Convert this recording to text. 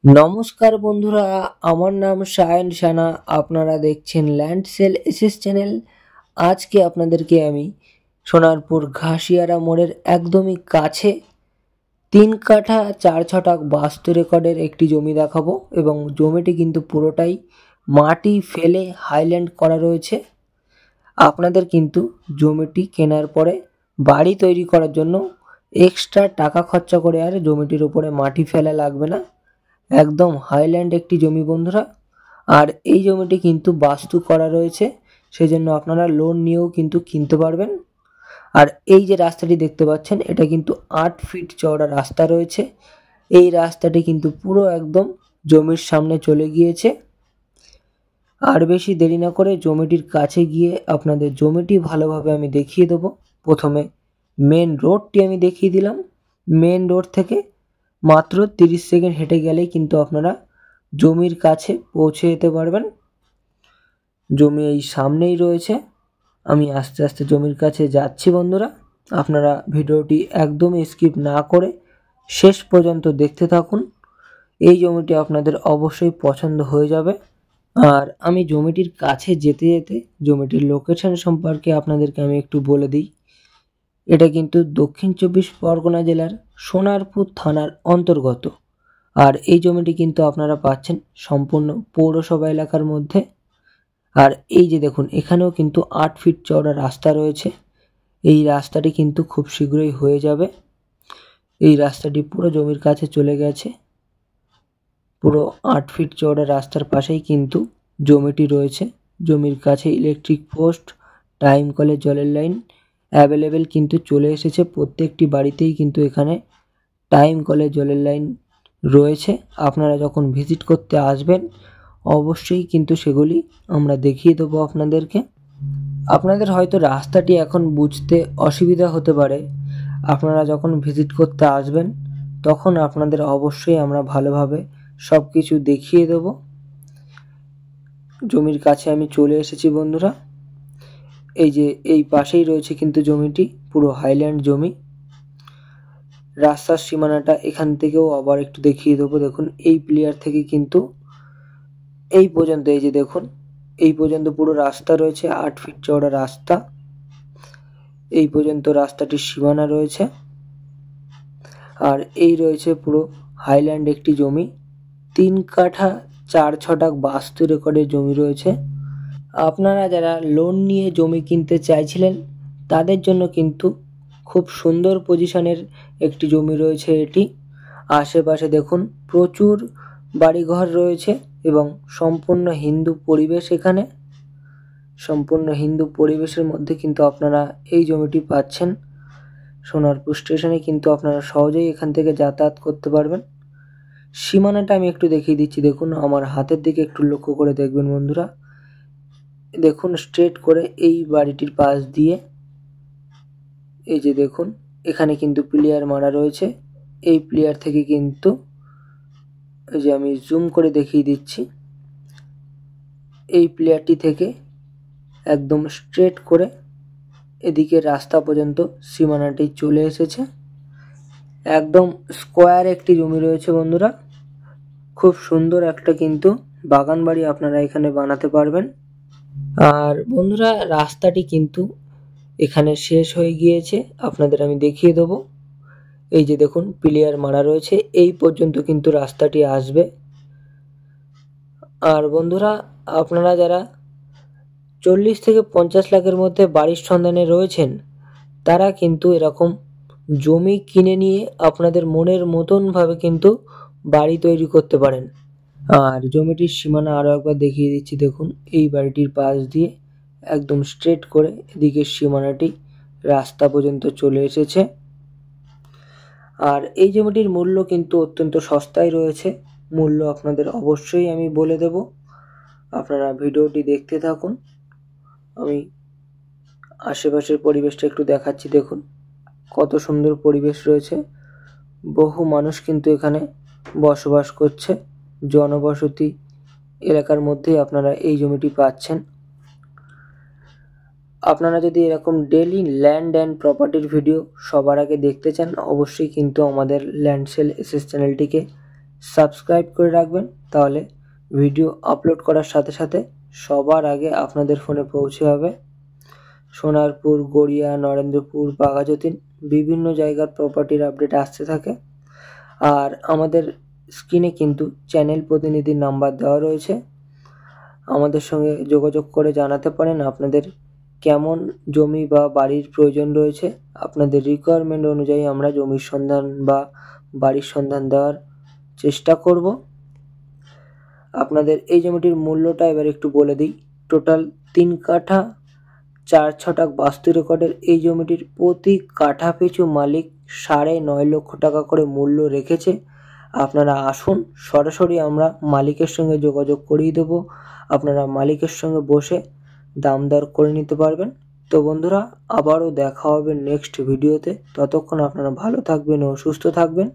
নমস্কার বন্ধুরা, আমার নাম সায়ন সানা। আপনারা দেখছেন ল্যান্ড সেল এসএস চ্যানেল। আজকে আপনাদেরকে আমি সোনারপুর ঘাসিয়ারা মোড়ের একদমই কাছে 3 কাঠা 4 ছটাক বাস্তু রেকর্ডের একটি জমি দেখাবো এবং জমিটি কিন্তু পুরোটাই মাটি ফেলে হাইল্যান্ড করা রয়েছে। আপনাদের কিন্তু জমিটি কেনার পরে বাড়ি তৈরি করার জন্য এক্সট্রা টাকা খরচা করে আর জমিটির উপরে মাটি ফেলা লাগবে না। একদম হাইল্যান্ড একটি জমি বন্ধুরা। আর এই জমিটি কিন্তু বাস্তু করা রয়েছে, সেজন্য আপনারা লোন নিয়েও কিন্তু কিনতে পারবেন। আর এই যে রাস্তাটি দেখতে পাচ্ছেন, এটা কিন্তু 8 ফিট চওড়া রাস্তা রয়েছে। এই রাস্তাটি কিন্তু পুরো একদম জমির সামনে চলে গিয়েছে। আর বেশি দেরি না করে জমিটির কাছে গিয়ে আপনাদের জমিটি ভালোভাবে আমি দেখিয়ে দেবো। প্রথমে মেন রোডটি আমি দেখিয়ে দিলাম। মেন রোড থেকে মাত্র 30 সেকেন্ড হেঁটে গেলেই কিন্তু আপনারা জমির কাছে পৌঁছে যেতে পারবেন। জমি এই সামনেই রয়েছে। আমি আস্তে আস্তে জমির কাছে যাচ্ছি বন্ধুরা। আপনারা ভিডিওটি একদম স্কিপ না করে শেষ পর্যন্ত দেখতে থাকুন। এই জমিটি আপনাদের অবশ্যই পছন্দ হয়ে যাবে। আর আমি জমিটির কাছে যেতে যেতে জমিটির লোকেশন সম্পর্কে আপনাদেরকে আমি একটু বলে দিই। এটা কিন্তু দক্ষিণ 24 পরগনা জেলার সোনারপুর থানার অন্তর্গত। আর এই জমিটি কিন্তু আপনারা পাচ্ছেন সম্পূর্ণ পৌরসভা এলাকার মধ্যে। আর এই যে দেখুন, এখানেও কিন্তু 8 ফিট চওড়া রাস্তা রয়েছে। এই রাস্তাটি কিন্তু খুব শীঘ্রই হয়ে যাবে। এই রাস্তাটি পুরো জমির কাছে চলে গেছে। পুরো 8 ফিট চওড়া রাস্তার পাশেই কিন্তু জমিটি রয়েছে। জমির কাছে ইলেকট্রিক পোস্ট, টাইম কলের জলের লাইন অ্যাভেলেবেল কিন্তু চলে এসেছে। প্রত্যেকটি বাড়িতেই কিন্তু এখানে টাইম কলের জলের লাইন রয়েছে। আপনারা যখন ভিজিট করতে আসবেন অবশ্যই কিন্তু সেগুলি আমরা দেখিয়ে দেবো আপনাদেরকে। আপনাদের হয়তো রাস্তাটি এখন বুঝতে অসুবিধা হতে পারে। আপনারা যখন ভিজিট করতে আসবেন তখন আপনাদের অবশ্যই আমরা ভালোভাবে সব কিছু দেখিয়ে দেব। জমির কাছে আমি চলে এসেছি বন্ধুরা। এই যে এই পাশেই রয়েছে কিন্তু জমিটি, পুরো হাইল্যান্ড জমি। রাস্তার সীমানাটা এখান থেকেও আবার একটু দেখিয়ে দেবো। দেখুন, এই প্লেয়ার থেকে কিন্তু এই পর্যন্ত, এই যে দেখুন, এই পর্যন্ত পুরো রাস্তা রয়েছে। 8 ফিট চওড়া রাস্তা। এই পর্যন্ত রাস্তাটির সীমানা রয়েছে। আর এই রয়েছে পুরো হাইল্যান্ড একটি জমি। 3 কাঠা 4 ছটাক বাস্তু রেকর্ডের জমি রয়েছে। আপনারা যারা লোন নিয়ে জমি কিনতে চাইছিলেন তাদের জন্য কিন্তু খুব সুন্দর পজিশনের একটি জমি রয়েছে এটি। আশেপাশে দেখুন প্রচুর বাড়িঘর রয়েছে এবং সম্পূর্ণ হিন্দু পরিবেশ এখানে। সম্পূর্ণ হিন্দু পরিবেশের মধ্যে কিন্তু আপনারা এই জমিটি পাচ্ছেন। সোনারপুর স্টেশনে কিন্তু আপনারা সহজেই এখান থেকে যাতায়াত করতে পারবেন। সীমানাটা আমি একটু দেখিয়ে দিচ্ছি। দেখুন, আমার হাতের দিকে একটু লক্ষ্য করে দেখবেন বন্ধুরা। দেখুন, স্ট্রেট করে এই বাড়িটির পাশ দিয়ে এই যে দেখুন, এখানে কিন্তু প্লেয়ার মারা রয়েছে। এই প্লেয়ার থেকে কিন্তু এই যে আমি জুম করে দেখিয়ে দিচ্ছি, এই প্লেয়ারটি থেকে একদম স্ট্রেট করে এদিকে রাস্তা পর্যন্ত সীমানাটি চলে এসেছে। একদম স্কোয়ার একটি জমি রয়েছে বন্ধুরা। খুব সুন্দর একটা কিন্তু বাগান বাড়ি আপনারা এখানে বানাতে পারবেন। আর বন্ধুরা, রাস্তাটি কিন্তু এখানে শেষ হয়ে গিয়েছে, আপনাদের আমি দেখিয়ে দেবো। এই যে দেখুন, প্লেয়ার মারা রয়েছে। এই পর্যন্ত কিন্তু রাস্তাটি আসবে। আর বন্ধুরা, আপনারা যারা 40 থেকে 50 লাখের মধ্যে বাড়ির সন্ধানে রয়েছেন তারা কিন্তু এরকম জমি কিনে নিয়ে আপনাদের মনের মতনভাবে কিন্তু বাড়ি তৈরি করতে পারেন। আর জমিটির সীমানা আরও একবার দেখিয়ে দিচ্ছি। দেখুন, এই বাড়িটির পাশ দিয়ে একদম স্ট্রেট করে এদিকের সীমানাটি রাস্তা পর্যন্ত চলে এসেছে। আর এই জমিটির মূল্য কিন্তু অত্যন্ত সস্তায় রয়েছে। মূল্য আপনাদের অবশ্যই আমি বলে দেব, আপনারা ভিডিওটি দেখতে থাকুন। আমি আশেপাশের পরিবেশটা একটু দেখাচ্ছি। দেখুন কত সুন্দর পরিবেশ রয়েছে। বহু মানুষ কিন্তু এখানে বসবাস করছে। জনবসতি এলাকার মধ্যেই আপনারা এই জমিটি পাচ্ছেন। আপনারা যদি এরকম ডেইলি ল্যান্ড অ্যান্ড প্রপার্টির ভিডিও সবার আগে দেখতে চান অবশ্যই কিন্তু আমাদের ল্যান্ড সেল এসএস চ্যানেলটিকে সাবস্ক্রাইব করে রাখবেন, তাহলে ভিডিও আপলোড করার সাথে সাথে সবার আগে আপনাদের ফোনে পৌঁছে যাবে। সোনারপুর, গড়িয়া, নরেন্দ্রপুর, বাঘাযতীন বিভিন্ন জায়গার প্রপার্টির আপডেট আসতে থাকে। আর আমাদের স্ক্রিনে কিন্তু চ্যানেল প্রতিনিধির নাম্বার দেওয়া রয়েছে, আমাদের সঙ্গে যোগাযোগ করে জানাতে পারেন আপনাদের কেমন জমি বা বাড়ির প্রয়োজন রয়েছে। আপনাদের রিকোয়ারমেন্ট অনুযায়ী আমরা জমির সন্ধান বা বাড়ির সন্ধান দেওয়ার চেষ্টা করব। আপনাদের এই জমিটির মূল্যটা এবার একটু বলে দিই। টোটাল 3 কাঠা 4 ছটাক বাস্তু রেকর্ডের এই জমিটির প্রতি কাঠা পিছু মালিক 9.5 লক্ষ টাকা করে মূল্য রেখেছে। আপনারা আসুন, সরাসরি আমরা মালিকের সঙ্গে যোগাযোগ করিয়ে দেবো, আপনারা মালিকের সঙ্গে বসে দাম দর করে নিতে পারবেন। তো বন্ধুরা, আবারও দেখা হবে নেক্সট ভিডিওতে। ততক্ষণ আপনারা ভালো থাকবেন ও সুস্থ থাকবেন।